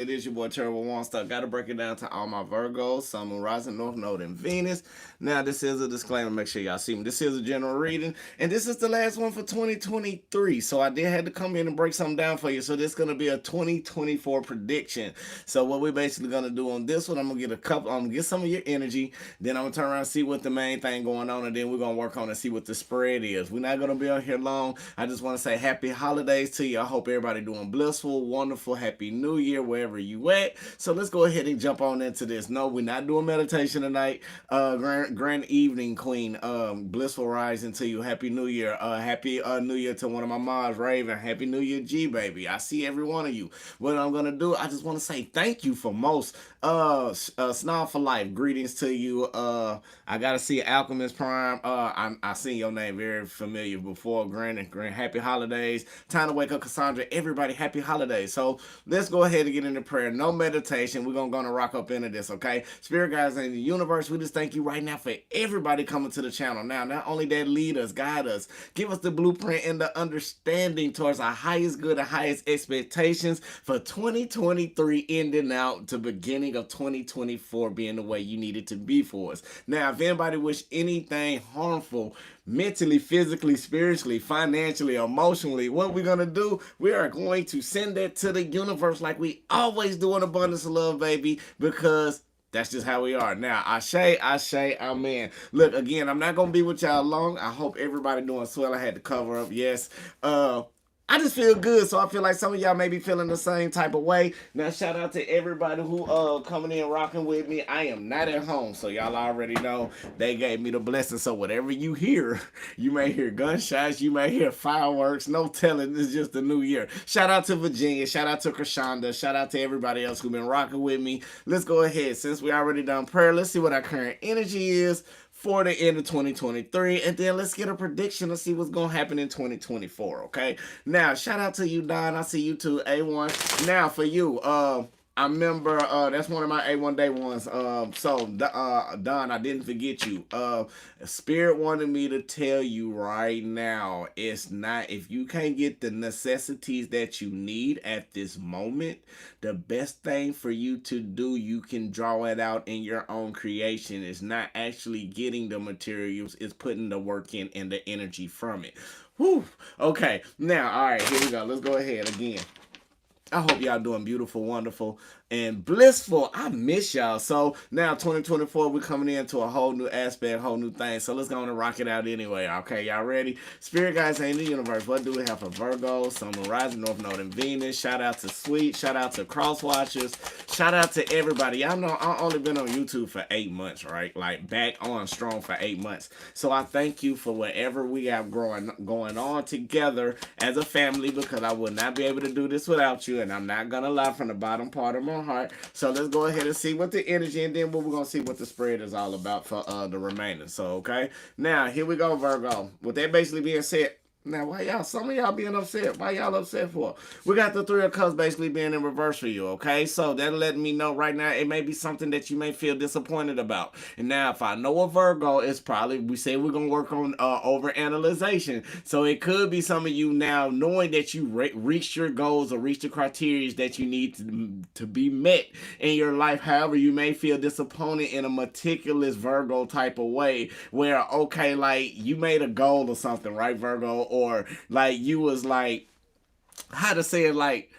It is your boy Terrible Waunstar. Got to break it down to all my Virgos, Sun, Moon, Rising, North Node, and Venus. Now, this is a disclaimer. Make sure y'all see me. This is a general reading, and this is the last one for 2023. So I did have to come in and break something down for you. So this is gonna be a 2024 prediction. So what we're basically gonna do on this one, I'm gonna get a couple. I'm gonna get some of your energy. Then I'm gonna turn around and see what the main thing going on, and then we're gonna work on and see what the spread is. We're not gonna be on here long. I just want to say happy holidays to you. I hope everybody doing blissful, wonderful, happy New Year wherever you at. So let's go ahead and jump on into this. No, we're not doing meditation tonight. Grand evening, Queen. Blissful rising to you. Happy New Year. Happy New Year to one of my moms, Raven. Happy New Year, G baby. I see every one of you. What I'm gonna do, I just want to say thank you for most. Snob for life. Greetings to you. I gotta see Alchemist Prime. I seen your name very familiar before. Grand happy holidays. Time to wake up, Cassandra. Everybody, happy holidays. So let's go ahead and get into prayer. No meditation. We're gonna rock up into this, okay? Spirit guys in the universe, we just thank you right now for everybody coming to the channel. Now, not only that, lead us, guide us, give us the blueprint and the understanding towards our highest good and highest expectations for 2023 ending out to beginning of 2024 being the way you need it to be for us. Now, if anybody wish anything harmful, mentally, physically, spiritually, financially, emotionally, what we're going to do, we are going to send that to the universe like we always do in abundance of love, baby, because that's just how we are. Now, Ashe, amen. Look, again, I'm not going to be with y'all long. I hope everybody doing swell. I had to cover up, yes. I just feel good, so I feel like some of y'all may be feeling the same type of way. Now, shout out to everybody who coming in rocking with me. I am not at home, so y'all already know they gave me the blessing. So whatever you hear, you may hear gunshots, you may hear fireworks. No telling, it's just the new year. Shout out to Virginia, shout out to Krishanda, shout out to everybody else who been rocking with me. Let's go ahead, since we already done prayer, let's see what our current energy is for the end of 2023, and then let's get a prediction to see what's gonna happen in 2024. Okay. Now, shout out to you, Don. I see you too, A1. Now, for you, I remember that's one of my A1 day ones. Don, I didn't forget you. Spirit wanted me to tell you right now, it's not, if you can't get the necessities that you need at this moment, the best thing for you to do, you can draw it out in your own creation. It's not actually getting the materials, it's putting the work in and the energy from it. Whew. Okay, now, all right, here we go. Let's go ahead again. I hope y'all doing beautiful, wonderful, and blissful. I miss y'all. So now 2024, we're coming into a whole new aspect, whole new thing. So let's go on and rock it out anyway. Okay, y'all ready? Spirit guys in the universe, what do we have for Virgo, Sun, Moon, Rising, North Node, and Venus? Shout out to Sweet. Shout out to Cross Watchers. Shout out to everybody. Y'all know I've only been on YouTube for 8 months, right? Like back on strong for 8 months. So I thank you for whatever we have going on together as a family, because I would not be able to do this without you. And I'm not gonna lie from the bottom part of my heart. So let's go ahead and see what the energy, and then we're gonna see what the spread is all about for the remainder. So okay, now here we go, Virgo. With that basically being said, now, why y'all, some of y'all being upset? Why y'all upset for? We got the Three of Cups basically being in reverse for you, okay? So that letting me know right now, it may be something that you may feel disappointed about. And now, if I know a Virgo, it's probably, we say we're going to work on over-analyzation. So it could be some of you now knowing that you reached your goals or reached the criteria that you need to be met in your life. However, you may feel disappointed in a meticulous Virgo type of way where, okay, like you made a goal or something, right, Virgo? Or like you was like, how to say it, like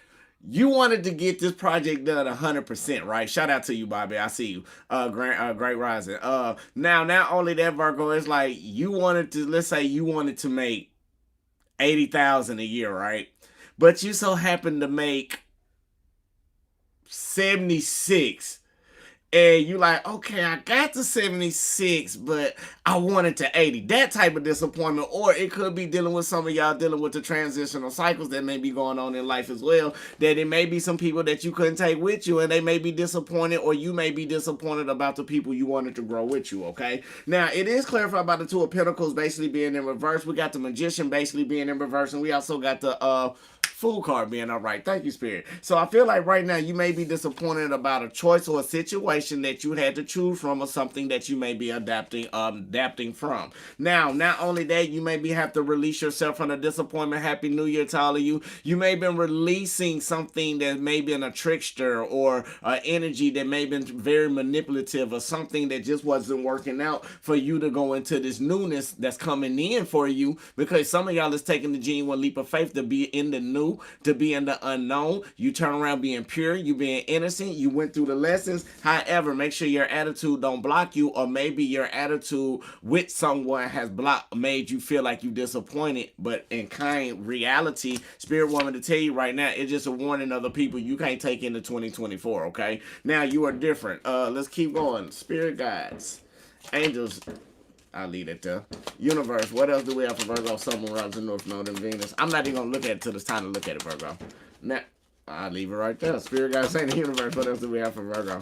you wanted to get this project done 100%, right? Shout out to you, Bobby. I see you. Great rising. Now, not only that, Virgo, it's like you wanted to, let's say you wanted to make 80,000 a year, right? But you so happen to make 76. And you like, okay, I got to 76, but I wanted to 80. That type of disappointment. Or it could be dealing with some of y'all dealing with the transitional cycles that may be going on in life as well. That it may be some people that you couldn't take with you, and they may be disappointed, or you may be disappointed about the people you wanted to grow with you, okay? Now, it is clarified by the Two of Pentacles basically being in reverse. We got the Magician basically being in reverse, and we also got the Fool card being upright. Thank you, Spirit. So I feel like right now you may be disappointed about a choice or a situation that you had to choose from, or something that you may be adapting from. Now, not only that, you maybe have to release yourself from the disappointment. Happy New Year to all of you. You may have been releasing something that may have been a trickster, or energy that may have been very manipulative, or something that just wasn't working out for you to go into this newness that's coming in for you, because some of y'all is taking the genuine leap of faith to be in the new, to be in the unknown. You turn around being pure, you being innocent, you went through the lessons. However, make sure your attitude don't block you, or maybe your attitude with someone has made you feel like you disappointed. But in kind reality, Spirit wanted to tell you right now, it's just a warning of the people you can't take into 2024. Okay, now you are different. Let's keep going. Spirit guides, angels, I'll leave it there. Universe, what else do we have for Virgo, Sun, Moon, Rising, North Node, and Venus? I'm not even going to look at it till it's time to look at it, Virgo. Now, I'll leave it right there. Spirit guides, saying the universe, what else do we have for Virgo?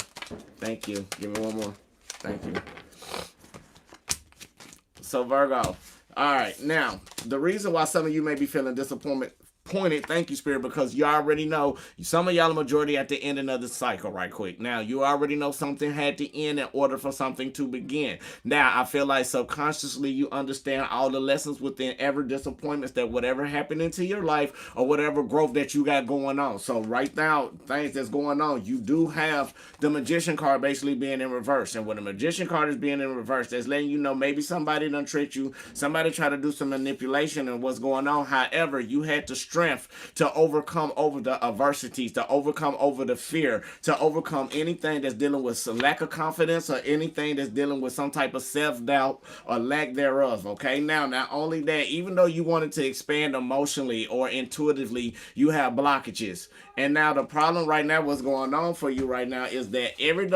Thank you. Give me one more. Thank you. So, Virgo. All right. Now, the reason why some of you may be feeling disappointed, thank you, Spirit, because you already know, some of y'all, the majority, at the ending of the cycle right quick. Now, you already know something had to end in order for something to begin. Now, I feel like subconsciously you understand all the lessons within every disappointments, that whatever happened into your life, or whatever growth that you got going on. So right now, things that's going on, you do have the Magician card basically being in reverse. And when the Magician card is being in reverse, that's letting you know maybe somebody done tricked you, somebody tried to do some manipulation and what's going on. However, you had to strength to overcome over the adversities, to overcome over the fear, to overcome anything that's dealing with some lack of confidence, or anything that's dealing with some type of self-doubt or lack thereof. Okay, now not only that, even though you wanted to expand emotionally or intuitively, you have blockages. And now the problem right now, what's going on for you right now, is that every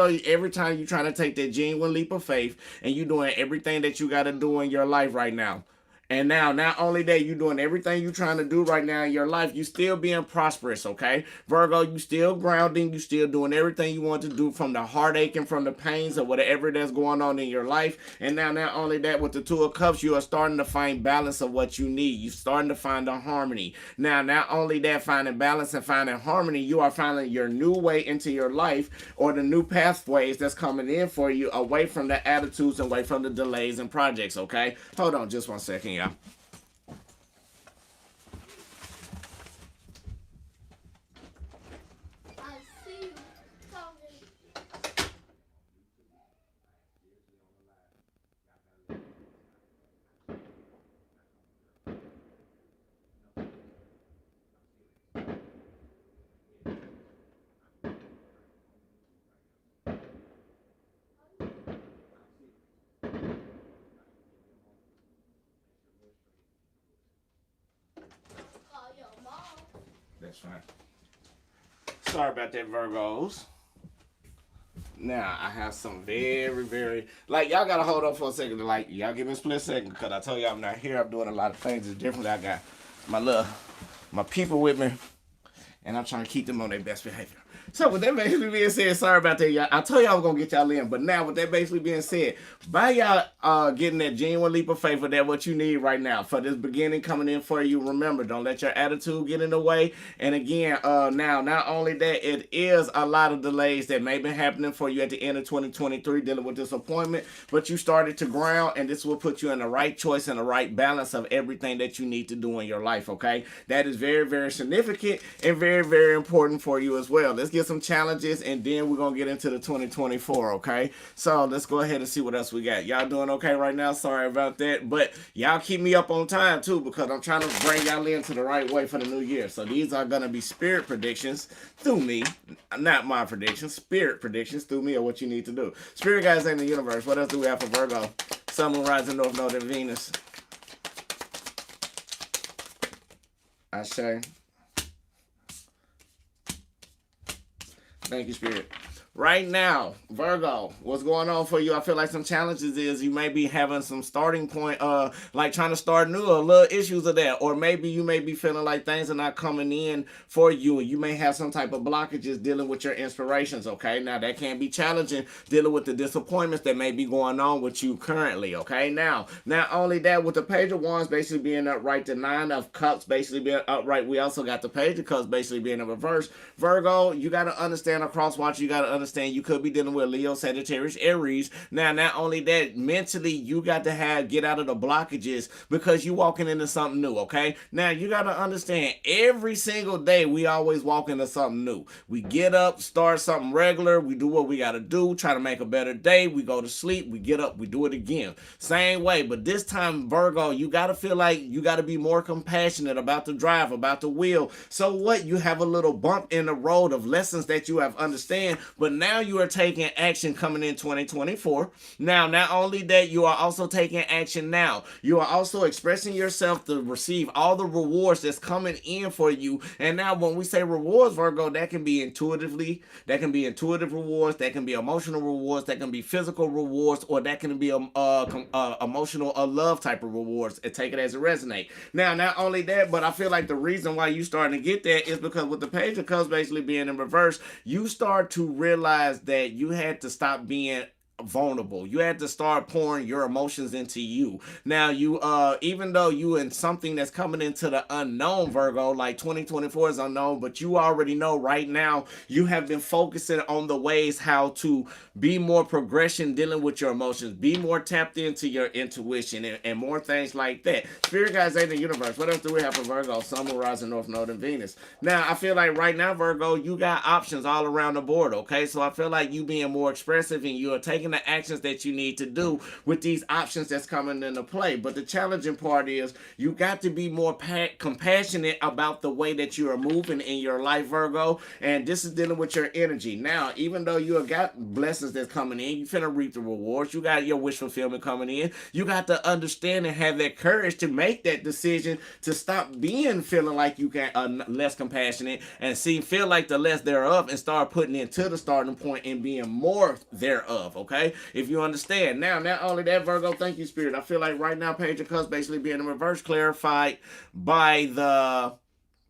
time you're trying to take that genuine leap of faith, and you're doing everything that you got to do in your life right now. And now, not only that, you're doing everything you're trying to do right now in your life, you still being prosperous, okay? Virgo, you still grounding, you still doing everything you want to do, from the heartache and from the pains or whatever that's going on in your life. And now, not only that, with the Two of Cups, you are starting to find balance of what you need. You're starting to find a harmony. Now, not only that, finding balance and finding harmony, you are finding your new way into your life, or the new pathways that's coming in for you, away from the attitudes and away from the delays and projects, okay? Hold on just one second, y'all. That's fine. Sorry about that, Virgos. Now, I have some very, like, y'all gotta hold up for a second. Like, y'all give me a split second, because I told y'all I'm not here. I'm doing a lot of things. It's different. I got my people with me, and I'm trying to keep them on their best behavior. So with that basically being said, sorry about that, y'all. I told y'all I was gonna get y'all in, but now with that basically being said, by y'all getting that genuine leap of faith, for that what you need right now for this beginning coming in for you. Remember, don't let your attitude get in the way. And again, now not only that, it is a lot of delays that may be happening for you at the end of 2023 dealing with disappointment, but you started to ground, and this will put you in the right choice and the right balance of everything that you need to do in your life. Okay, that is very significant and very important for you as well. Let's get some challenges, and then we're gonna get into the 2024. Okay, so let's go ahead and see what else we got. Y'all doing okay right now? Sorry about that, but y'all keep me up on time too, because I'm trying to bring y'all into the right way for the new year. So these are gonna be spirit predictions through me, not my predictions. Spirit predictions through me, or what you need to do. Spirit guys in the universe, what else do we have for Virgo, Sun, Moon, Rising, North Node, and Venus? Ashe. Thank you, Spirit. Right now, Virgo, what's going on for you? I feel like some challenges is you may be having some starting point, like trying to start new, or little issues of that, or maybe you may be feeling like things are not coming in for you, and you may have some type of blockages dealing with your inspirations. Okay, now that can be challenging, dealing with the disappointments that may be going on with you currently. Okay, now not only that, with the Page of Wands basically being upright, the Nine of Cups basically being upright, we also got the Page of Cups basically being in reverse. Virgo, you got to understand across watch, you got to understand you could be dealing with Leo, Sagittarius, Aries. Now, not only that, mentally, you got to get out of the blockages because you walking into something new, okay? Now, you got to understand every single day we always walk into something new. We get up, start something regular, we do what we got to do, try to make a better day, we go to sleep, we get up, we do it again. Same way, but this time, Virgo, you got to feel like you got to be more compassionate about the drive, about the wheel. So what? You have a little bump in the road of lessons that you have understand, but now you are taking action coming in 2024. Now, not only that, you are also taking action now. You are also expressing yourself to receive all the rewards that's coming in for you. And now when we say rewards, Virgo, that can be intuitive rewards, that can be emotional rewards, that can be physical rewards, or that can be emotional love type of rewards, and take it as it resonates. Now, not only that, but I feel like the reason why you starting to get that is because with the Page of Cups basically being in reverse, you start to realize that you had to stop being vulnerable. You had to start pouring your emotions into you. Now, you even though you in something that's coming into the unknown, Virgo, like 2024 is unknown, but you already know right now you have been focusing on the ways how to be more progression dealing with your emotions, be more tapped into your intuition, and more things like that. Spirit guides in the universe. What else do we have for Virgo? Sun, Moon, Rising, North Node, and Venus. Now, I feel like right now, Virgo, you got options all around the board, okay? So I feel like you being more expressive and you are taking the actions that you need to do with these options that's coming into play. But the challenging part is you got to be more compassionate about the way that you are moving in your life, Virgo. And this is dealing with your energy. Now, even though you have got blessings that's coming in, you finna reap the rewards. You got your wish fulfillment coming in. You got to understand and have that courage to make that decision to stop being feeling like you can less compassionate and feel like the less thereof, and start putting into the starting point and being more thereof. Okay, if you understand. Now, not only that, Virgo, thank you, Spirit. I feel like right now, Page of Cups basically being in reverse, clarified by the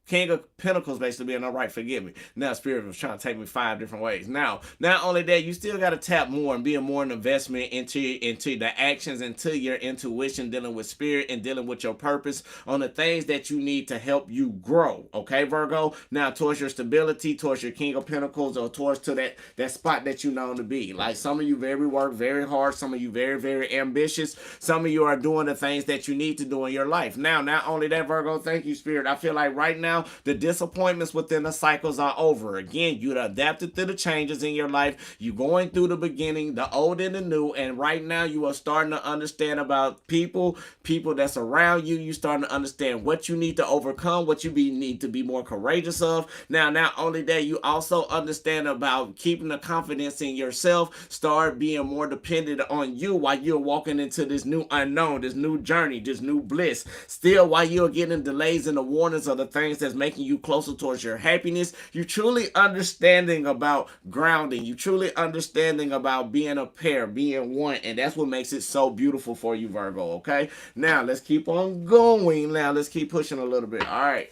King of Pentacles basically being all right, forgive me. Now, Spirit was trying to take me 5 different ways. Now, not only that, you still got to tap more and be more an investment into the actions, into your intuition, dealing with spirit and dealing with your purpose on the things that you need to help you grow. Okay, Virgo? Now, towards your stability, towards your King of Pentacles, or towards to that spot that you know to be. Like some of you work very hard. Some of you very, very ambitious. Some of you are doing the things that you need to do in your life. Now, not only that, Virgo, thank you, Spirit. I feel like right now, the disappointments within the cycles are over. Again, you adapted to the changes in your life. You're going through the beginning, the old and the new, and right now you are starting to understand about people that's around you. You're starting to understand what you need to overcome, what you need to be more courageous of. Now, not only that, you also understand about keeping the confidence in yourself. Start being more dependent on you while you're walking into this new unknown, this new journey, this new bliss. Still, while you're getting delays and the warnings of the things that's making you closer towards your happiness, you truly understanding about grounding, you truly understanding about being a pair, being one, and that's what makes it so beautiful for you, Virgo. Okay, now let's keep on going. Now let's keep pushing a little bit. All right,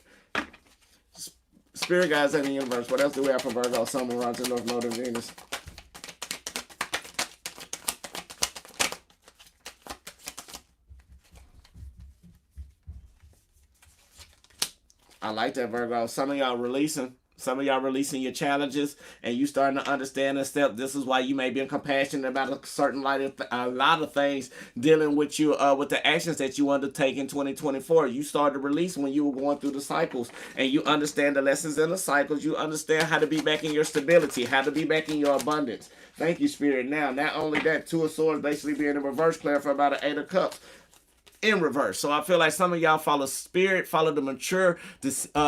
Spirit guides in the universe. What else do we have for Virgo? Sun, Moon, Rising, North Node, and Venus. I like that, Virgo. Some of y'all releasing your challenges, and you starting to understand and step. This is why you may be compassionate about a lot of things dealing with you with the actions that you undertake in 2024. You started to release when you were going through the cycles, and you understand the lessons in the cycles. You understand how to be back in your stability, how to be back in your abundance. Thank you, Spirit. Now, not only that, Two of Swords basically being in reverse, clarify about an Eight of Cups in reverse. So I feel like some of y'all follow spirit, follow the mature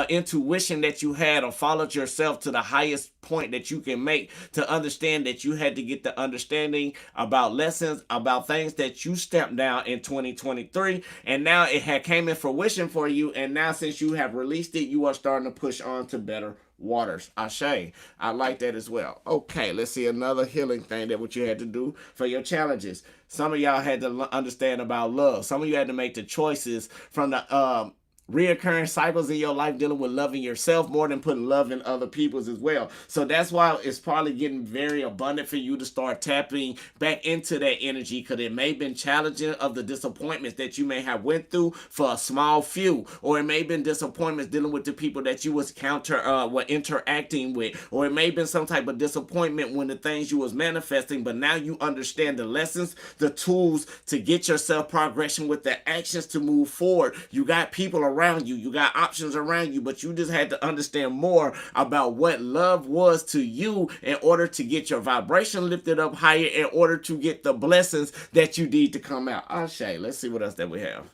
intuition that you had, or followed yourself to the highest point that you can make to understand that you had to get the understanding about lessons, about things that you stepped down in 2023, and now it had came in fruition for you, and now since you have released it, you are starting to push on to better waters. Ashe. I like that as well. Okay, let's see another healing thing that what you had to do for your challenges. Some of y'all had to understand about love. Some of you had to make the choices from the reoccurring cycles in your life dealing with loving yourself more than putting love in other people's as well. So that's why it's probably getting very abundant for you to start tapping back into that energy, because it may have been challenging of the disappointments that you may have went through for a small few, or it may have been disappointments dealing with the people that you was were interacting with, or it may have been some type of disappointment when the things you was manifesting, but now you understand the lessons, the tools to get yourself progression with the actions to move forward. You got people around you, you got options around you, but you just had to understand more about what love was to you in order to get your vibration lifted up higher, in order to get the blessings that you need to come out. Ashe. Let's see what else that we have.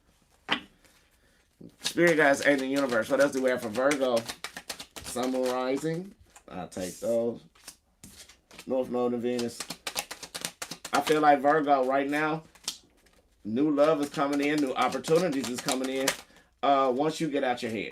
Spirit guides and the universe. What else do we have for Virgo? Sun, Moon, Rising. I'll take those. North Node and Venus. I feel like Virgo right now, new love is coming in, new opportunities is coming in. Once you get out your head.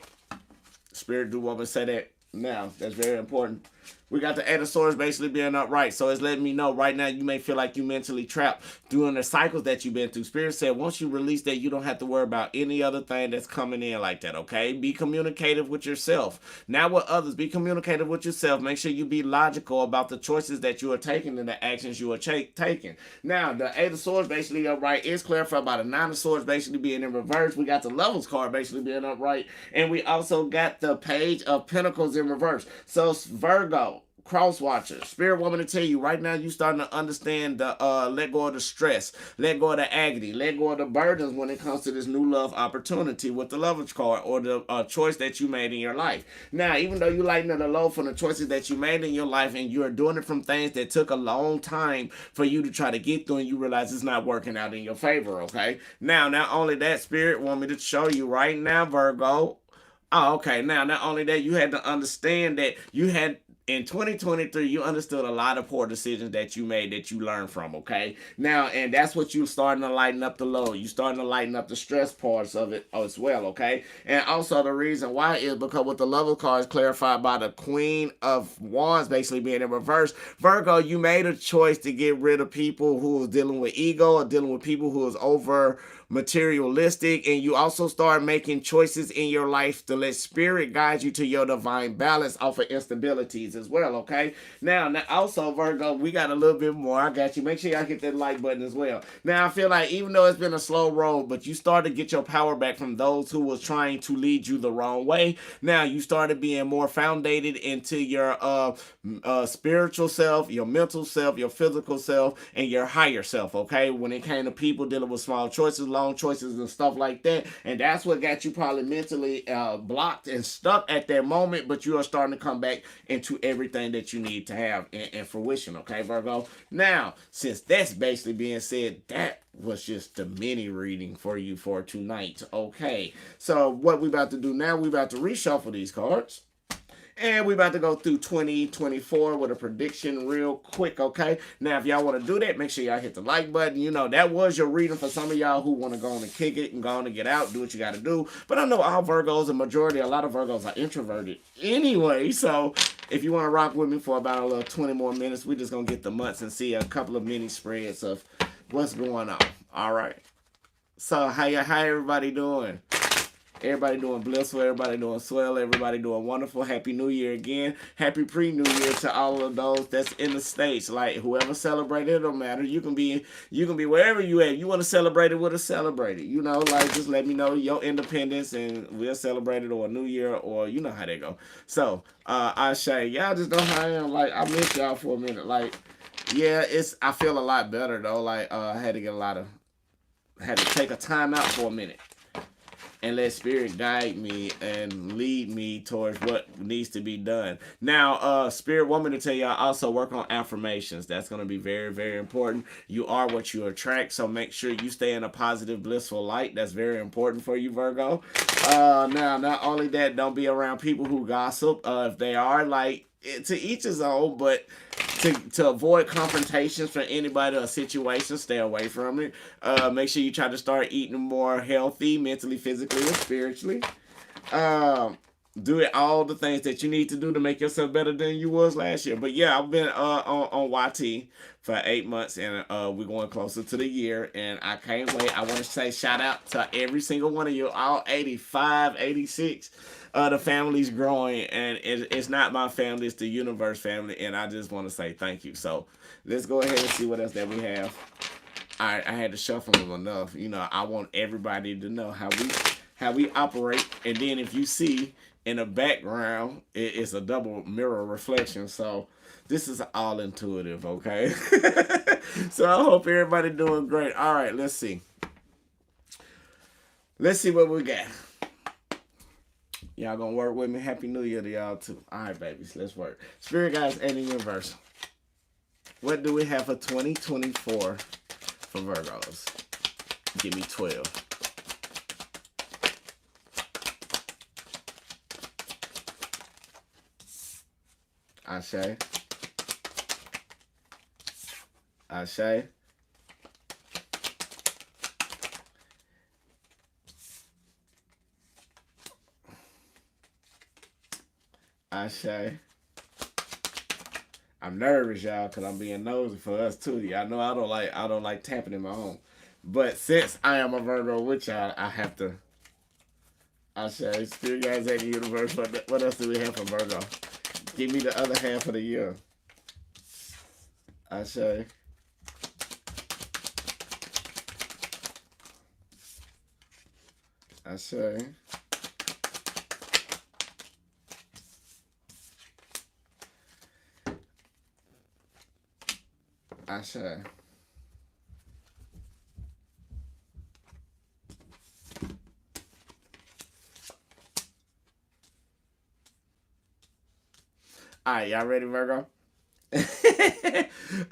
Spirit do want me to say that now. That's very important. We got the Eight of Swords basically being upright. So it's letting me know right now you may feel like you mentally trapped during the cycles that you've been through. Spirit said once you release that, you don't have to worry about any other thing that's coming in like that, okay? Be communicative with yourself. Not with others. Be communicative with yourself. Make sure you be logical about the choices that you are taking and the actions you are taking. Now, the Eight of Swords basically upright is clarified by the Nine of Swords basically being in reverse. We got the Lovers card basically being upright. And we also got the Page of Pentacles in reverse. So, Virgo, cross watcher, spirit woman to tell you right now, you starting to understand the let go of the stress, let go of the agony, let go of the burdens when it comes to this new love opportunity with the Lovers card, or the choice that you made in your life. Now, even though you lighten the load from the choices that you made in your life, and you're doing it from things that took a long time for you to try to get through, and you realize it's not working out in your favor, okay? Now, not only that, spirit want me to show you right now, Virgo. Oh, okay. Now, not only that, you had to understand that you had in 2023, you understood a lot of poor decisions that you made that you learned from, okay? Now, and that's what you starting to lighten up the load. You starting to lighten up the stress parts of it as well, okay? And also the reason why is because with the Lover card is clarified by the Queen of Wands basically being in reverse. Virgo, you made a choice to get rid of people who was dealing with ego, or dealing with people who was over materialistic, and you also start making choices in your life to let spirit guide you to your divine balance off of instabilities as well, okay? Now also, Virgo, we got a little bit more. I got you. Make sure y'all hit that like button as well. Now, I feel like even though it's been a slow road, but you started to get your power back from those who was trying to lead you the wrong way. Now, you started being more founded into your spiritual self, your mental self, your physical self, and your higher self, okay? When it came to people dealing with small choices, long choices, and stuff like that. And that's what got you probably mentally blocked and stuck at that moment, but you are starting to come back into everything that you need to have in fruition, okay, Virgo? Now, since that's basically being said, that was just the mini reading for you for tonight, okay? So what we about to do now, we about to reshuffle these cards. And we about to go through 2024 with a prediction real quick, okay? Now, if y'all want to do that, make sure y'all hit the like button. You know, that was your reading for some of y'all who want to go on and kick it and go on and get out, do what you got to do. But I know all Virgos, a lot of Virgos are introverted anyway. So if you want to rock with me for about a little 20 more minutes, we're just going to get the months and see a couple of mini spreads of what's going on. All right. So how everybody doing? Everybody doing blissful, everybody doing swell, everybody doing wonderful. Happy New Year again. Happy pre-New Year to all of those that's in the States. Like, whoever celebrated, it don't matter. You can be wherever you at. You want to celebrate it, with a celebrate it. You know, like, just let me know your independence and we'll celebrate it, or a New Year, or you know how they go. So, I say, y'all just know how I am. Like, I miss y'all for a minute. Like, yeah, I feel a lot better though. Like, I had to take a time out for a minute and let spirit guide me and lead me towards what needs to be done. Now, spirit want me to tell y'all also work on affirmations. That's going to be very, very important. You are what you attract, so make sure you stay in a positive, blissful light. That's very important for you, Virgo. Now, not only that, don't be around people who gossip. If they are, like, to each his own, but to avoid confrontations from anybody or situation, stay away from it. Make sure you try to start eating more healthy, mentally, physically, and spiritually. do it all the things that you need to do to make yourself better than you was last year. But yeah, I've been on YT for 8 months, and we're going closer to the year, and I can't wait. I want to say shout out to every single one of you, all 85, 86. The family's growing, and it's not my family, it's the universe family, and I just want to say thank you. So let's go ahead and see what else that we have. I had to shuffle them enough. You know, I want everybody to know how we operate, and then if you see in the background, it's a double mirror reflection. So this is all intuitive, okay? So I hope everybody doing great. All right, let's see. Let's see what we got. Y'all gonna work with me? Happy New Year to y'all too. All right, babies, let's work. Spirit guides and the universe. What do we have for 2024 for Virgos? Give me 12. Ashe. Ashe. Ashe. I'm nervous, y'all, because I'm being nosy for us too. Y'all know I don't like tapping in my own. But since I am a Virgo with y'all, I have to. Ashe. Spirit guides at the universe. What else do we have for Virgo? Give me the other half of the year. Ashe. Ashe. Ashe. All right, y'all ready, Virgo?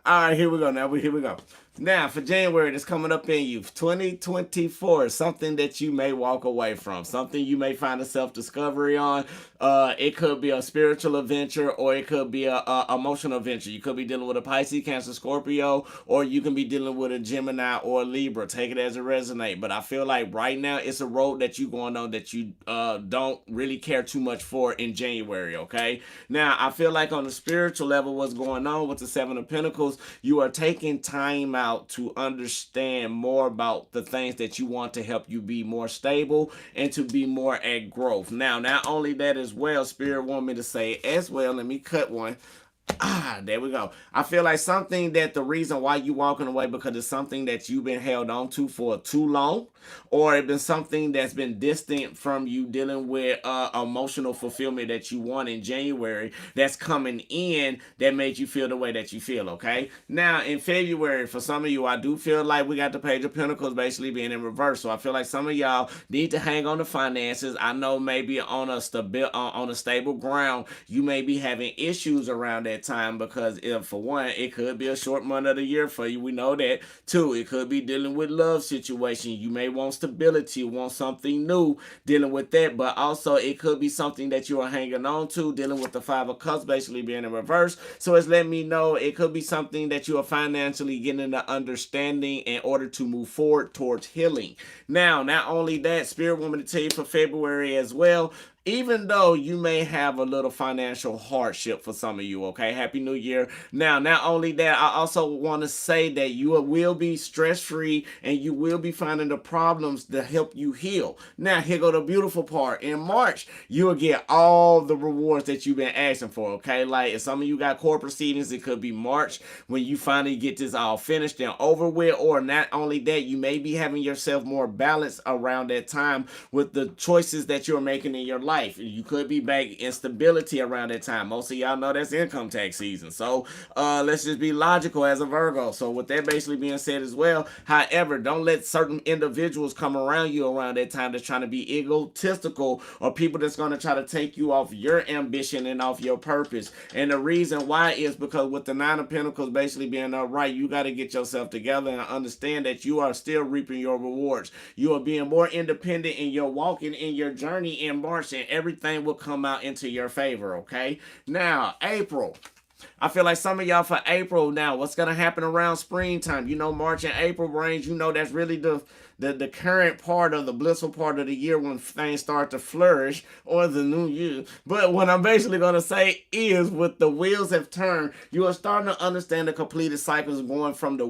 All right, here we go. Here we go. Now, for January, that's coming up in you. 2024 is something that you may walk away from, something you may find a self-discovery on. It could be a spiritual adventure, or it could be a emotional adventure. You could be dealing with a Pisces, Cancer, Scorpio, or you can be dealing with a Gemini or a Libra. Take it as it resonates. But I feel like right now it's a road that you're going on that you don't really care too much for in January, okay? Now, I feel like on the spiritual level, what's going on with the Seven of Pentacles, you are taking time out to understand more about the things that you want to help you be more stable and to be more at growth. Now, not only that as well, Spirit want me to say as well, let me cut one. There we go. I feel like something that the reason why you walking away because it's something that you've been held on to for too long, or it's been something that's been distant from you dealing with emotional fulfillment that you want in January that's coming in that made you feel the way that you feel, okay? Now, in February, for some of you, I do feel like we got the Page of Pentacles basically being in reverse. So I feel like some of y'all need to hang on to finances. I know maybe on a stable ground, you may be having issues around that time because if for one, it could be a short month of the year for you. We know that. Two, it could be dealing with love situation. You may want stability, want something new, dealing with that, but also it could be something that you are hanging on to, dealing with the Five of Cups basically being in reverse. So it's letting me know it could be something that you are financially getting the understanding in order to move forward towards healing. Now, not only that, Spirit want me to tell you for February as well, even though you may have a little financial hardship for some of you, okay? Happy New Year. Now, not only that, I also want to say that you will be stress-free and you will be finding the problems to help you heal. Now, here go the beautiful part. In March, you will get all the rewards that you've been asking for, okay? Like, if some of you got court proceedings, it could be March when you finally get this all finished and over with, or not only that, you may be having yourself more balanced around that time with the choices that you're making in your life. You could be back in stability around that time. Most of y'all know that's income tax season. So let's just be logical as a Virgo. So with that basically being said as well, however, don't let certain individuals come around you around that time that's trying to be egotistical, or people that's going to try to take you off your ambition and off your purpose. And the reason why is because with the Nine of Pentacles basically being upright, you got to get yourself together and understand that you are still reaping your rewards. You are being more independent in your walking in your journey in March, and everything will come out into your favor, okay? Now, April. I feel like some of y'all for April now, what's going to happen around springtime? You know, March and April range, you know, that's really the current part of the blissful part of the year when things start to flourish, or the new year. But what I'm basically gonna say is, with the wheels have turned, you are starting to understand the completed cycles going from the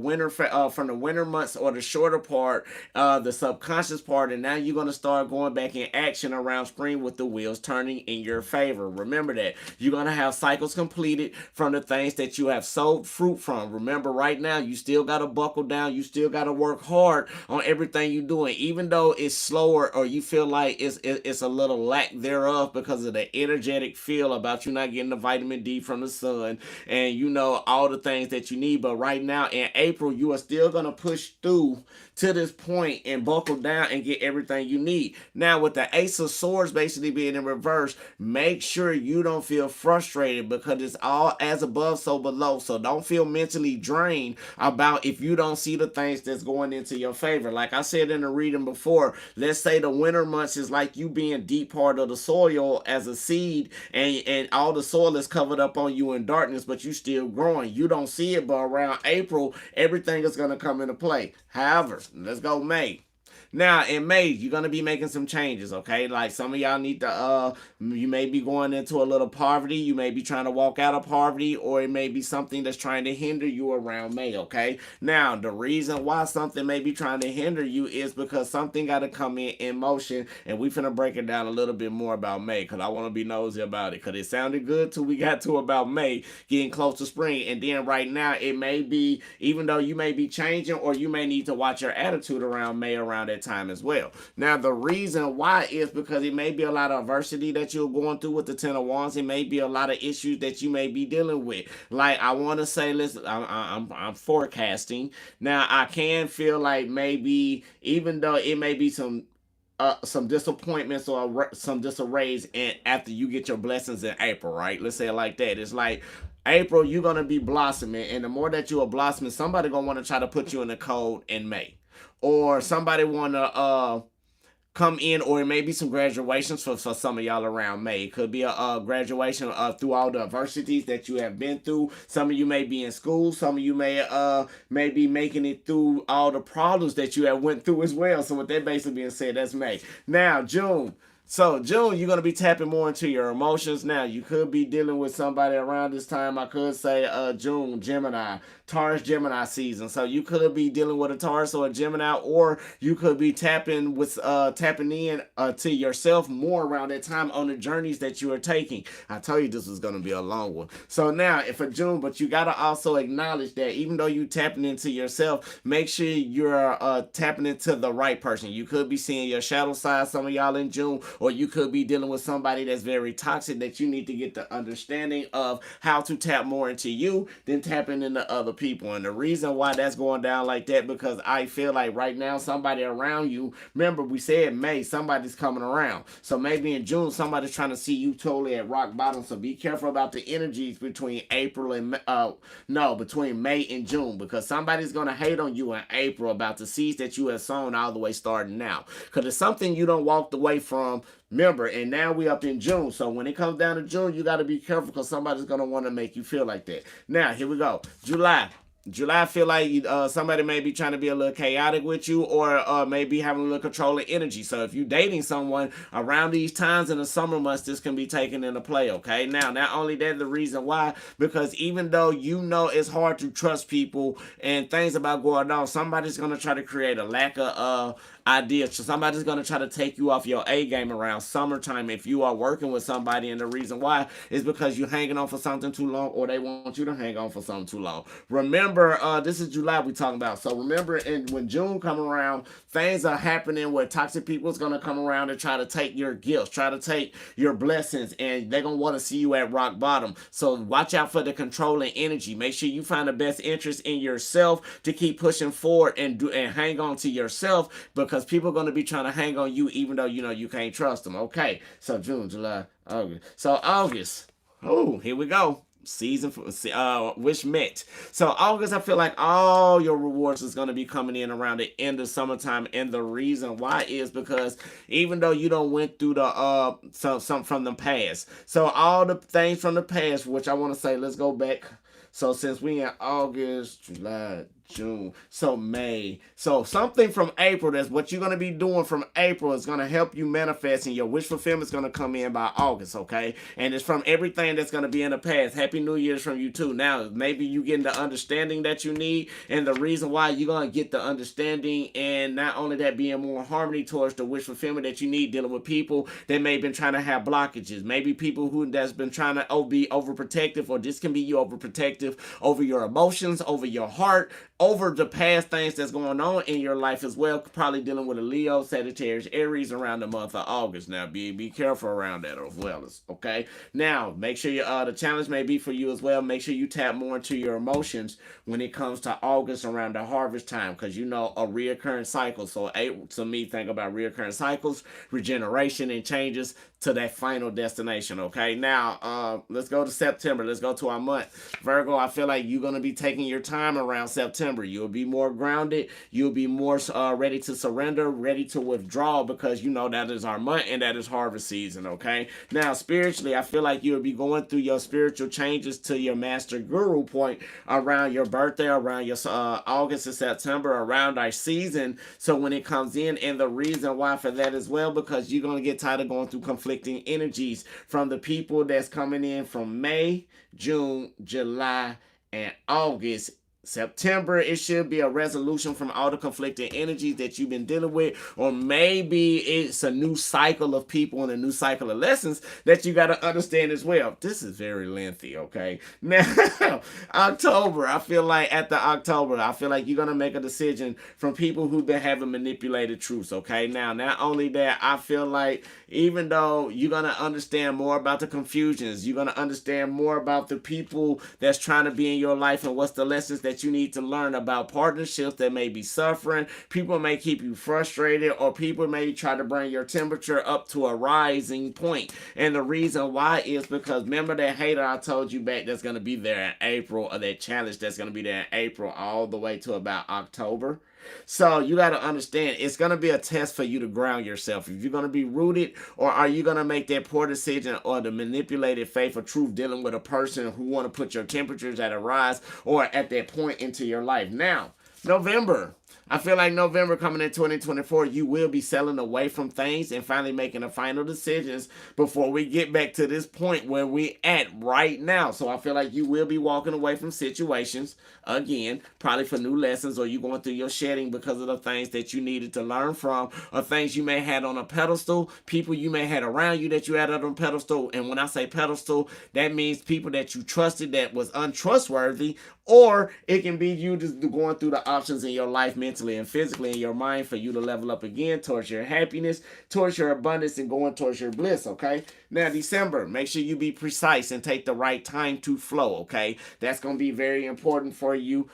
from the winter months, or the shorter part, the subconscious part, and now you're gonna start going back in action around spring with the wheels turning in your favor. Remember that you're gonna have cycles completed from the things that you have sowed fruit from. Remember, right now you still gotta buckle down. You still gotta work hard on everything you're doing, even though it's slower, or you feel like it's a little lack thereof because of the energetic feel about you not getting the vitamin D from the sun, and all the things that you need. But right now in April, you are still gonna push through to this point and buckle down and get everything you need. Now, with the Ace of Swords basically being in reverse, make sure you don't feel frustrated, because it's all as above, so below. So don't feel mentally drained about if you don't see the things that's going into your favor. Like I said in the reading before, let's say the winter months is like you being deep part of the soil as a seed, and all the soil is covered up on you in darkness, but you still growing. You don't see it, but around April, everything is going to come into play. However, let's go May. Now, in May, you're going to be making some changes, okay? Like, some of y'all need to, you may be going into a little poverty. You may be trying to walk out of poverty, or it may be something that's trying to hinder you around May, okay? Now, the reason why something may be trying to hinder you is because something got to come in motion, and we finna break it down a little bit more about May, because I want to be nosy about it, because it sounded good till we got to about May, getting close to spring, and then right now, it may be, even though you may be changing, or you may need to watch your attitude around May around that time as well. Now, the reason why is because it may be a lot of adversity that you're going through with the Ten of Wands. It may be a lot of issues that you may be dealing with. Like, I want to say, listen, I'm forecasting. Now, I can feel like maybe, even though it may be some disappointments or some disarrays, and after you get your blessings in April, right? Let's say it like that. It's like, April, you're gonna be blossoming, and the more that you are blossoming, somebody gonna want to try to put you in the cold in May, or somebody want to come in, or it may be some graduations for some of y'all around May. It could be a graduation through all the adversities that you have been through. Some of you may be in school. Some of you may be making it through all the problems that you have went through as well. So with that basically being said, that's May. Now, June. So, June, you're going to be tapping more into your emotions. Now, you could be dealing with somebody around this time. I could say June, Gemini, Taurus, Gemini season. So, you could be dealing with a Taurus or a Gemini, or you could be tapping in to yourself more around that time on the journeys that you are taking. I told you this was going to be a long one. So, now, if for June, but you got to also acknowledge that even though you tapping into yourself, make sure you're tapping into the right person. You could be seeing your shadow side, some of y'all in June, or you could be dealing with somebody that's very toxic that you need to get the understanding of how to tap more into you than tapping into other people. And the reason why that's going down like that, because I feel like right now somebody around you, remember we said May, somebody's coming around. So maybe in June, somebody's trying to see you totally at rock bottom. So be careful about the energies between between May and June, because somebody's going to hate on you in April about the seeds that you have sown all the way starting now. Because it's something you don't walked away from. Remember, and now we up in June. So when it comes down to June, you got to be careful, because somebody's going to want to make you feel like that. Now, here we go. July, I feel like somebody may be trying to be a little chaotic with you, or maybe having a little controlling energy. So if you're dating someone around these times in the summer months, this can be taken into play, okay? Now, not only that, the reason why, because even though it's hard to trust people and things about going on, somebody's going to try to create a lack of idea. So somebody's going to try to take you off your A game around summertime if you are working with somebody, and the reason why is because you're hanging on for something too long, or they want you to hang on for something too long. Remember, this is July we talking about. So remember, when June come around, things are happening where toxic people is going to come around and try to take your gifts, try to take your blessings, and they're going to want to see you at rock bottom. So watch out for the controlling energy. Make sure you find the best interest in yourself to keep pushing forward and hang on to yourself, because people are going to be trying to hang on you even though you can't trust them. Okay, so June, July, August. So August, here we go. Season for wish met. So August, I feel like all your rewards is going to be coming in around the end of summertime, and the reason why is because even though you don't went through the some from the past, so all the things from the past, which I want to say, let's go back. So since we in August, July, June. So May. So something from April, that's what you're going to be doing from April, is going to help you manifest, and your wish fulfillment is going to come in by August, okay? And it's from everything that's going to be in the past. Happy New Year's from you too. Now, maybe you getting the understanding that you need, and the reason why you're going to get the understanding, and not only that, being more harmony towards the wish fulfillment that you need, dealing with people that may have been trying to have blockages. Maybe people who that's been trying to be overprotective, or this can be you overprotective over your emotions, over your heart, over the past things that's going on in your life as well. Probably dealing with a Leo, Sagittarius, Aries around the month of August. Now, be careful around that as well. Okay. Now, make sure the challenge may be for you as well. Make sure you tap more into your emotions when it comes to August around the harvest time, because you know a reoccurring cycle. So, to me, think about reoccurring cycles, regeneration, and changes to that final destination. Okay. Now, let's go to September. Let's go to our month. Virgo, I feel like you're going to be taking your time around September. You'll be more grounded. You'll be more ready to surrender, ready to withdraw, because you know that is our month and that is harvest season, okay? Now, spiritually, I feel like you'll be going through your spiritual changes to your master guru point around your birthday, around your August and September, around our season. So when it comes in, and the reason why for that as well, because you're going to get tired of going through conflicting energies from the people that's coming in from May, June, July, and August. September, it should be a resolution from all the conflicting energies that you've been dealing with, or maybe it's a new cycle of people and a new cycle of lessons that you got to understand as well. This is very lengthy, okay? Now, October, I feel like you're going to make a decision from people who've been having manipulated truths, okay? Now, not only that, I feel like even though you're going to understand more about the confusions, you're going to understand more about the people that's trying to be in your life, and what's the lessons that you need to learn about partnerships that may be suffering. People may keep you frustrated, or people may try to bring your temperature up to a rising point. And the reason why is because, remember that hater I told you back that's going to be there in April, or that challenge that's going to be there in April all the way to about October? So you got to understand, it's going to be a test for you to ground yourself. If you're going to be rooted, or are you going to make that poor decision, or the manipulated faith or truth, dealing with a person who want to put your temperatures at a rise, or at that point into your life. Now, November. I feel like November coming in 2024, you will be selling away from things and finally making the final decisions before we get back to this point where we at right now. So I feel like you will be walking away from situations, again, probably for new lessons, or you going through your shedding because of the things that you needed to learn from, or things you may have had on a pedestal, people you may have had around you that you had on a pedestal. And when I say pedestal, that means people that you trusted that was untrustworthy, or it can be you just going through the options in your life, mentally and physically, in your mind, for you to level up again towards your happiness, towards your abundance, and going towards your bliss, okay? Now, December, make sure you be precise and take the right time to flow, okay? That's going to be very important for you.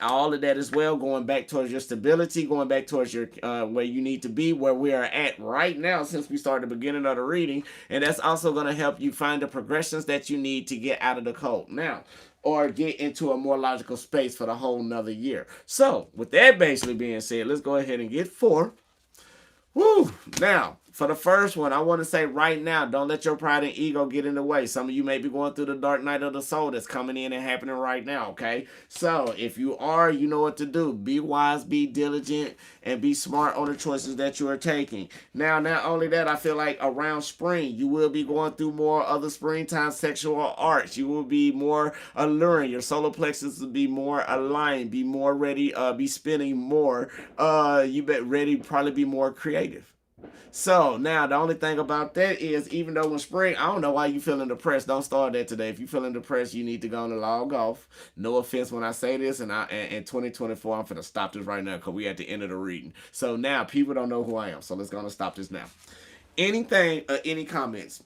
All of that as well, going back towards your stability, going back towards your where you need to be, where we are at right now since we started the beginning of the reading. And that's also going to help you find the progressions that you need to get out of the cold now, or get into a more logical space for the whole nother year. So, with that basically being said, let's go ahead and get 4. Woo! Now, for the first one, I want to say right now, don't let your pride and ego get in the way. Some of you may be going through the dark night of the soul that's coming in and happening right now, okay? So, if you are, you know what to do. Be wise, be diligent, and be smart on the choices that you are taking. Now, not only that, I feel like around spring, you will be going through more of the springtime sexual arts. You will be more alluring. Your solar plexus will be more aligned, be more ready, be spinning more. You bet ready, probably be more creative. So, now, the only thing about that is, even though in spring, I don't know why you feeling depressed. Don't start that today. If you're feeling depressed, you need to go and log off. No offense when I say this, and in 2024, I'm going to stop this right now because we at the end of the reading. So, now, people don't know who I am. So, let's go and stop this now. Anything, any comments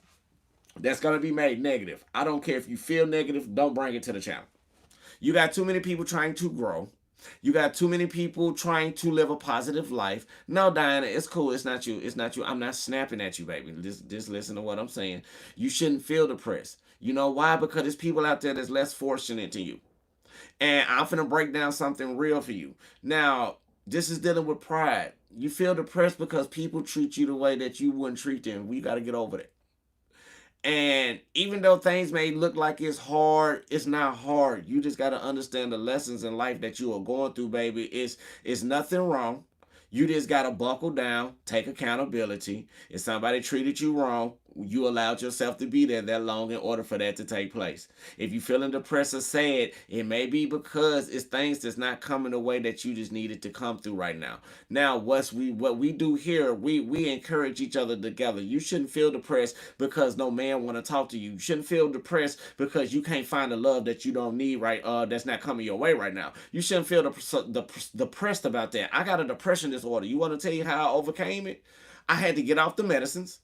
that's going to be made negative, I don't care if you feel negative, don't bring it to the channel. You got too many people trying to grow. You got too many people trying to live a positive life. No, Diana, it's cool. It's not you. It's not you. I'm not snapping at you, baby. Just listen to what I'm saying. You shouldn't feel depressed. You know why? Because there's people out there that's less fortunate than you. And I'm finna break down something real for you. Now, this is dealing with pride. You feel depressed because people treat you the way that you wouldn't treat them. We got to get over that. And even though things may look like it's hard, it's not hard. You just got to understand the lessons in life that you are going through, baby. It's nothing wrong. You just got to buckle down, take accountability. If somebody treated you wrong, you allowed yourself to be there that long in order for that to take place. If you feeling depressed or sad, it may be because it's things that's not coming the way that you just needed to come through right now. Now, what we do here, we encourage each other together. You shouldn't feel depressed because no man want to talk to you. You shouldn't feel depressed because you can't find the love that you don't need right. That's not coming your way right now. You shouldn't feel depressed about that. I got a depression disorder. You want to tell you how I overcame it? I had to get off the medicines.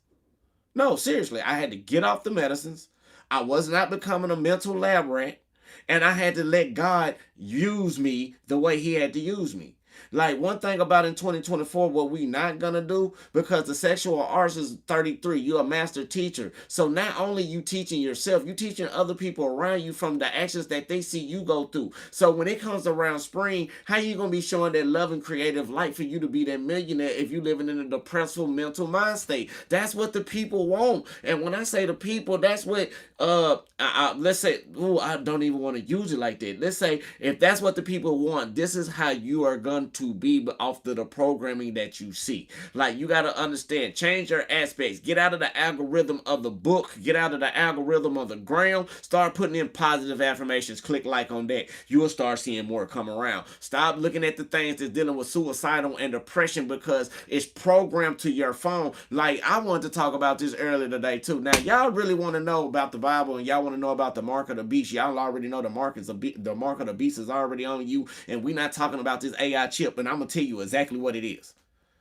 No, seriously, I had to get off the medicines. I was not becoming a mental lab rat. And I had to let God use me the way He had to use me. Like, one thing about in 2024, what we not gonna do, because the sexual arts is 33, you're a master teacher. So not only you teaching yourself, you teaching other people around you from the actions that they see you go through. So when it comes around spring, how you gonna be showing that love and creative light for you to be that millionaire if you living in a depressive mental mind state? That's what the people want. And when I say the people, that's what let's say, I don't even want to use it like that. Let's say if that's what the people want, this is how you are going to be off of the programming that you see. Like, you got to understand, change your aspects, get out of the algorithm of the book, get out of the algorithm of the ground, start putting in positive affirmations, click like on that. You will start seeing more come around. Stop looking at the things that's dealing with suicidal and depression because it's programmed to your phone. Like, I wanted to talk about this earlier today too. Now, y'all really want to know about the Bible and y'all want to know about the mark of the beast. Y'all already know the mark of the beast is already on you, and we're not talking about this AI chip, and I'm gonna tell you exactly what it is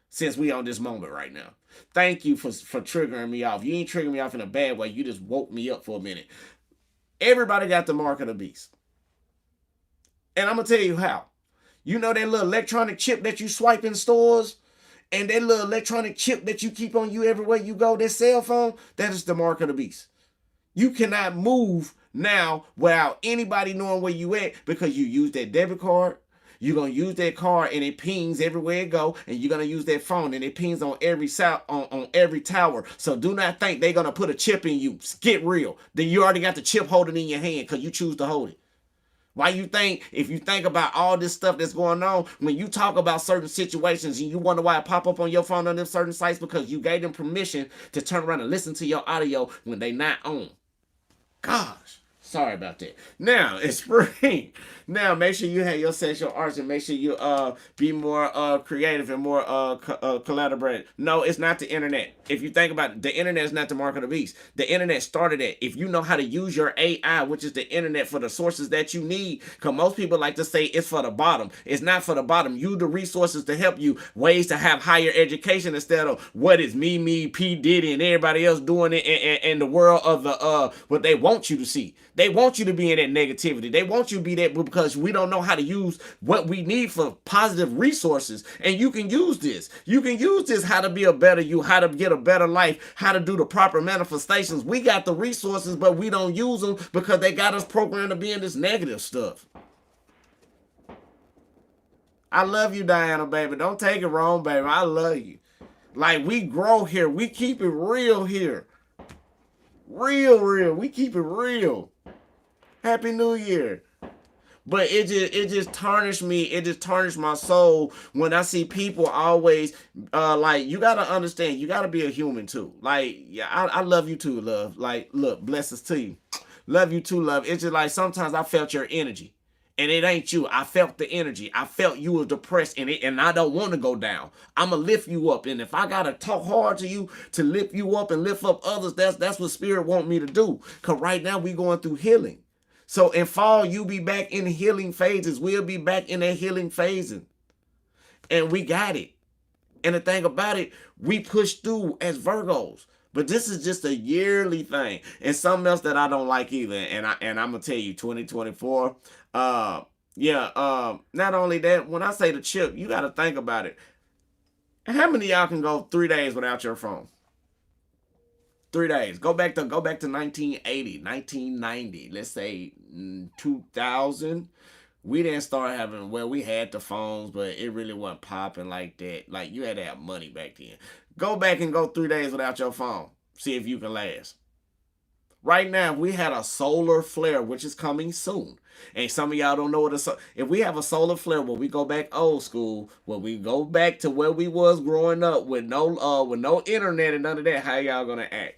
since we on this moment right now. Thank you for triggering me off. You ain't triggering me off in a bad way. You just woke me up for a minute. Everybody got the mark of the beast, and I'm gonna tell you how. You know that little electronic chip that you swipe in stores, and that little electronic chip that you keep on you everywhere you go, that cell phone, that is the mark of the beast. You cannot move now without anybody knowing where you at because you use that debit card. You're going to use that card and it pings everywhere it go, and you're going to use that phone and it pings on every on every tower. So do not think they're going to put a chip in you. Get real. Then you already got the chip holding in your hand because you choose to hold it. Why you think, if you think about all this stuff that's going on, when you talk about certain situations and you wonder why it pop up on your phone on them certain sites, because you gave them permission to turn around and listen to your audio when they not on. Gosh, sorry about that. Now it's spring. Now make sure you have your sexual arts and make sure you be more creative and more collaborative. No, it's not the internet. If you think about it, the internet is not the mark of the beast. The internet started it. If you know how to use your AI, which is the internet, for the sources that you need, because most people like to say it's for the bottom. It's not for the bottom. Use the resources to help you, ways to have higher education instead of what is me, P. Diddy, and everybody else doing it in the world of the what they want you to see. They want you to be in that negativity. They want you to be that because we don't know how to use what we need for positive resources. And you can use this. You can use this, how to be a better you, how to get a better life, how to do the proper manifestations. We got the resources, but we don't use them because they got us programmed to be in this negative stuff. I love you, Diana, baby. Don't take it wrong, baby. I love you. Like, we grow here. We keep it real here. Real. We keep it real. Happy New Year. But it just tarnished me. It just tarnished my soul when I see people always like, you gotta understand, you gotta be a human too. Like, yeah, I love you too, love. Like, look, blessings to you. Love you too, love. It's just like sometimes I felt your energy. And it ain't you. I felt the energy. I felt you was depressed, and I don't want to go down. I'ma lift you up. And if I gotta talk hard to you to lift you up and lift up others, that's what Spirit want me to do. Cause right now we going through healing. So in fall, you be back in healing phases. We'll be back in that healing phase. And we got it. And the thing about it, we push through as Virgos. But this is just a yearly thing. And something else that I don't like either. And I'm gonna tell you, 2024. Not only that, when I say the chip, you gotta think about it. How many of y'all can go 3 days without your phone? 3 days. Go back to 1980, 1990, let's say 2000. We didn't start having, well, we had the phones, but it really wasn't popping like that. Like, you had to have money back then. Go back and go 3 days without your phone. See if you can last. right now, we had a solar flare, which is coming soon. And some of y'all don't know what if we have a solar flare where we go back old school, where we go back to where we was growing up with no internet and none of that, how y'all gonna act?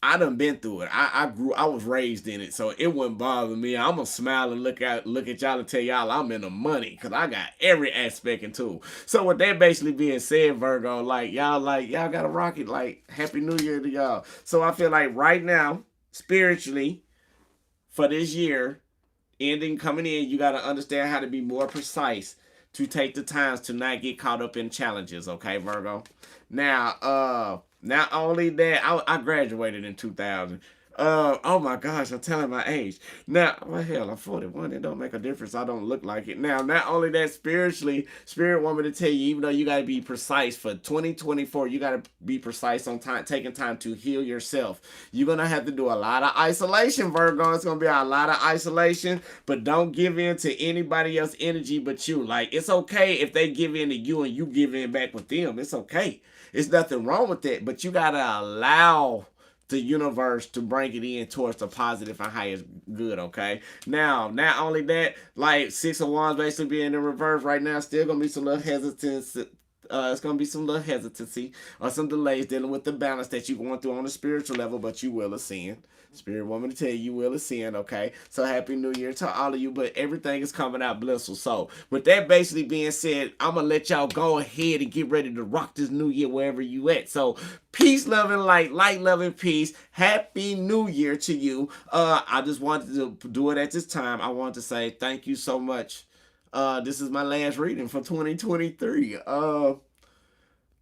I done been through it. I was raised in it, so it wouldn't bother me. I'm gonna smile and look at y'all and tell y'all I'm in the money because I got every aspect into it. So with that basically being said, Virgo, like y'all gotta rock it. Like Happy New Year to y'all. So I feel like right now, spiritually, for this year, ending coming in, you gotta understand how to be more precise to take the times to not get caught up in challenges, okay, Virgo? Not only that, I graduated in 2000. Oh my gosh, I'm telling my age. Now, well, hell, I'm 41. It don't make a difference. I don't look like it. Now, not only that, spiritually, Spirit want me to tell you, even though you got to be precise for 2024, you got to be precise on time, taking time to heal yourself. You're going to have to do a lot of isolation, Virgo. It's going to be a lot of isolation, but don't give in to anybody else's energy but you. Like, it's okay if they give in to you and you give in back with them. It's okay. It's nothing wrong with that, but you got to allow the universe to bring it in towards the positive and highest good, okay? Now, not only that, like Six of Wands basically being in reverse right now, still gonna be some little hesitance. It's gonna be some little hesitancy or some delays dealing with the balance that you're going through on the spiritual level, but you will ascend. Spirit want me to tell you will ascend, okay? So Happy New Year to all of you, but everything is coming out blissful. So with that basically being said, I'm gonna let y'all go ahead and get ready to rock this new year wherever you at. So peace, love, and light, love, and peace. Happy New Year to you. I just wanted to do it at this time. I want to say thank you so much. This is my last reading for 2023. Oh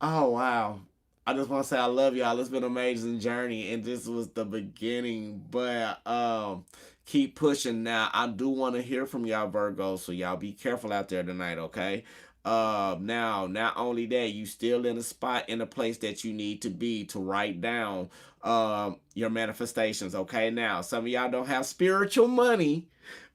wow. I just want to say I love y'all. It's been an amazing journey, and this was the beginning. But keep pushing. Now I do want to hear from y'all, Virgo. So y'all be careful out there tonight, okay? Now not only that, you still in a spot in a place that you need to be to write down your manifestations, okay? Now some of y'all don't have spiritual money.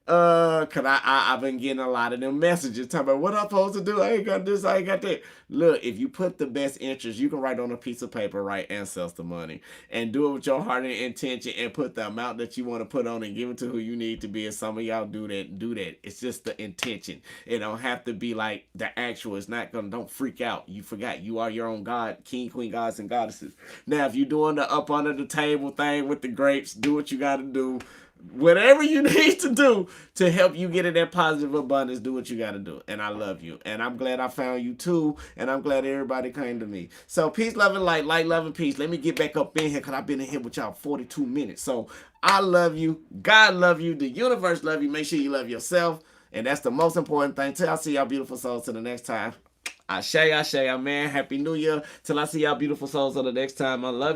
Cause I've been getting a lot of them messages talking about what I'm supposed to do. I ain't got this, I ain't got that. Look, if you put the best interest, you can write on a piece of paper, write ancestor money, and do it with your heart and intention, and put the amount that you want to put on and give it to who you need to be. And some of y'all do that, do that. It's just the intention. It don't have to be like the actual. It's not gonna. Don't freak out. You forgot you are your own god, king, queen, gods, and goddesses. Now, if you're doing the up under the table thing with the grapes, do what you got to do. Whatever you need to do to help you get in that positive abundance, do what you got to do. And I love you. And I'm glad I found you too. And I'm glad everybody came to me. So peace, love, and light, love, and peace. Let me get back up in here because I've been in here with y'all 42 minutes. So I love you. God love you. The universe love you. Make sure you love yourself. And that's the most important thing. Till I see y'all beautiful souls till the next time. Ashe, man. Happy New Year. Till I see y'all beautiful souls till the next time. I love you.